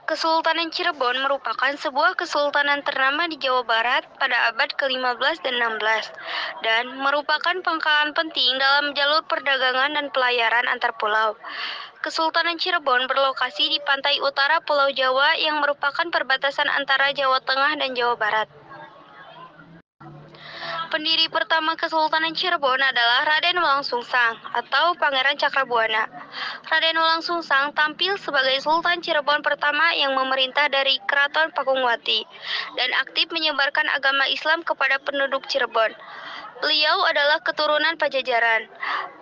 Kesultanan Cirebon merupakan sebuah kesultanan ternama di Jawa Barat pada abad ke-15 dan 16, dan merupakan pangkalan penting dalam jalur perdagangan dan pelayaran antar pulau. Kesultanan Cirebon berlokasi di pantai utara Pulau Jawa yang merupakan perbatasan antara Jawa Tengah dan Jawa Barat. Pendiri pertama Kesultanan Cirebon adalah Raden Walangsungsang atau Pangeran Cakrabuana. Raden Walangsungsang tampil sebagai Sultan Cirebon pertama yang memerintah dari Keraton Pakungwati dan aktif menyebarkan agama Islam kepada penduduk Cirebon. Beliau adalah keturunan Pajajaran.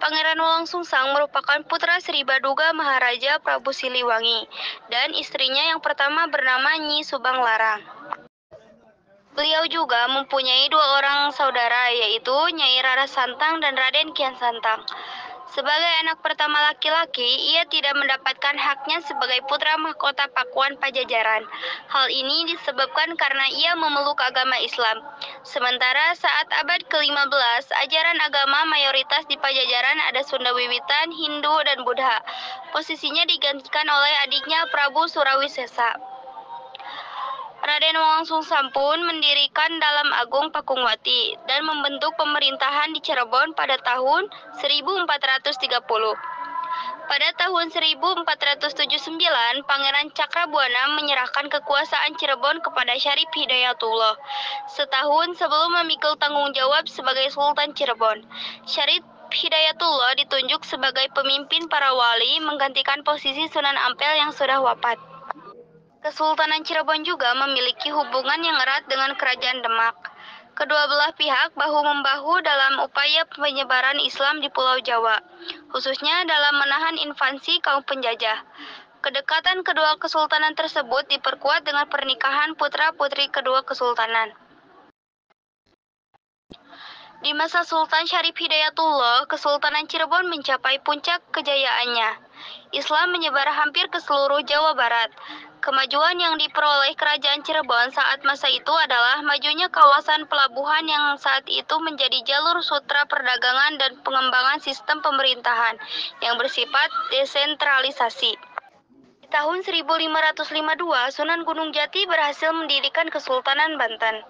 Pangeran Walangsungsang merupakan putra Sri Baduga Maharaja Prabu Siliwangi dan istrinya yang pertama bernama Nyi Subang Larang. Beliau juga mempunyai dua orang saudara, yaitu Nyai Rara Santang dan Raden Kian Santang. Sebagai anak pertama laki-laki, ia tidak mendapatkan haknya sebagai putra mahkota Pakuan Pajajaran. Hal ini disebabkan karena ia memeluk agama Islam. Sementara saat abad ke-15, ajaran agama mayoritas di Pajajaran ada Sunda Wiwitan, Hindu, dan Buddha. Posisinya digantikan oleh adiknya Prabu Surawisesa. Raden Walangsungsang pun mendirikan Dalam Agung Pakungwati dan membentuk pemerintahan di Cirebon pada tahun 1430. Pada tahun 1479, Pangeran Cakrabuana menyerahkan kekuasaan Cirebon kepada Syarif Hidayatullah, setahun sebelum memikul tanggung jawab sebagai Sultan Cirebon. Syarif Hidayatullah ditunjuk sebagai pemimpin para wali menggantikan posisi Sunan Ampel yang sudah wafat. Kesultanan Cirebon juga memiliki hubungan yang erat dengan Kerajaan Demak. Kedua belah pihak bahu-membahu dalam upaya penyebaran Islam di Pulau Jawa, khususnya dalam menahan invasi kaum penjajah. Kedekatan kedua kesultanan tersebut diperkuat dengan pernikahan putra-putri kedua kesultanan. Di masa Sultan Syarif Hidayatullah, Kesultanan Cirebon mencapai puncak kejayaannya. Islam menyebar hampir ke seluruh Jawa Barat. Kemajuan yang diperoleh Kerajaan Cirebon saat masa itu adalah majunya kawasan pelabuhan yang saat itu menjadi jalur sutra perdagangan dan pengembangan sistem pemerintahan yang bersifat desentralisasi. Di tahun 1552, Sunan Gunung Jati berhasil mendirikan Kesultanan Banten.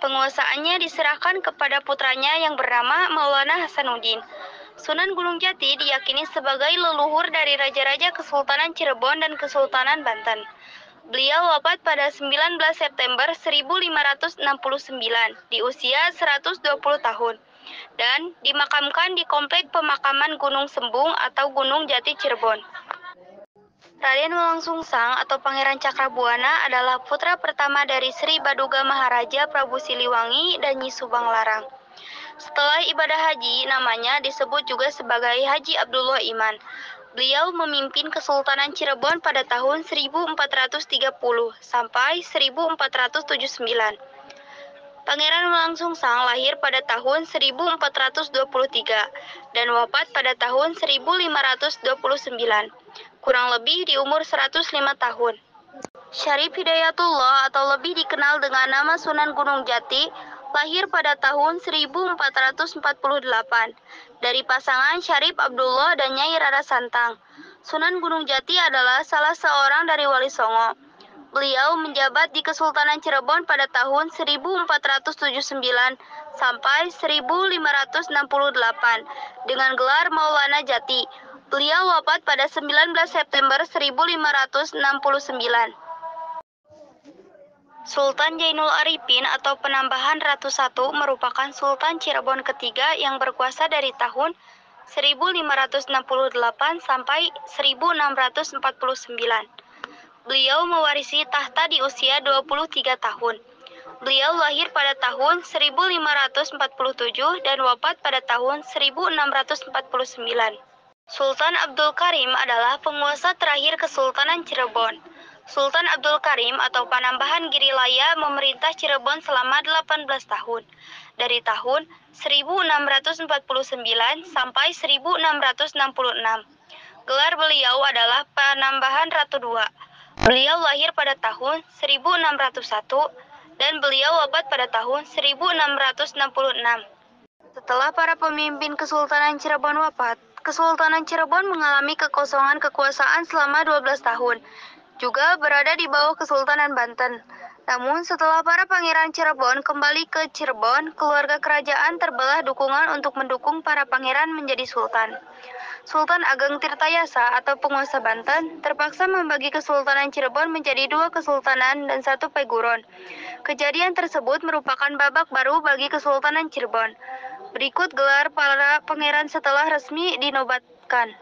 Penguasaannya diserahkan kepada putranya yang bernama Maulana Hasanuddin. Sunan Gunung Jati diyakini sebagai leluhur dari raja-raja Kesultanan Cirebon dan Kesultanan Banten. Beliau wafat pada 19 September 1569 di usia 120 tahun dan dimakamkan di Komplek Pemakaman Gunung Sembung atau Gunung Jati Cirebon. Raden Walangsungsang atau Pangeran Cakrabuana adalah putra pertama dari Sri Baduga Maharaja Prabu Siliwangi dan Nyi Subang Larang. Setelah ibadah haji, namanya disebut juga sebagai Haji Abdullah Iman. Beliau memimpin Kesultanan Cirebon pada tahun 1430 sampai 1479. Pangeran Walangsungsang lahir pada tahun 1423 dan wafat pada tahun 1529, kurang lebih di umur 105 tahun. Syarif Hidayatullah atau lebih dikenal dengan nama Sunan Gunung Jati lahir pada tahun 1448 dari pasangan Syarif Abdullah dan Nyai Rara Santang. Sunan Gunung Jati adalah salah seorang dari Wali Songo. Beliau menjabat di Kesultanan Cirebon pada tahun 1479 sampai 1568 dengan gelar Maulana Jati. Beliau wafat pada 19 September 1569. Sultan Jainul Arifin atau penambahan Ratu I merupakan Sultan Cirebon ketiga yang berkuasa dari tahun 1568 sampai 1649. Beliau mewarisi tahta di usia 23 tahun. Beliau lahir pada tahun 1547 dan wafat pada tahun 1649. Sultan Abdul Karim adalah penguasa terakhir Kesultanan Cirebon. Sultan Abdul Karim atau Panambahan Girilaya memerintah Cirebon selama 18 tahun, dari tahun 1649 sampai 1666. Gelar beliau adalah Panambahan Ratu II. Beliau lahir pada tahun 1601 dan beliau wafat pada tahun 1666. Setelah para pemimpin Kesultanan Cirebon wafat, Kesultanan Cirebon mengalami kekosongan kekuasaan selama 12 tahun. juga berada di bawah Kesultanan Banten. Namun setelah para pangeran Cirebon kembali ke Cirebon, keluarga kerajaan terbelah dukungan untuk mendukung para pangeran menjadi sultan. Sultan Ageng Tirtayasa atau penguasa Banten terpaksa membagi Kesultanan Cirebon menjadi 2 kesultanan dan 1 peguron. Kejadian tersebut merupakan babak baru bagi Kesultanan Cirebon. Berikut gelar para pangeran setelah resmi dinobatkan.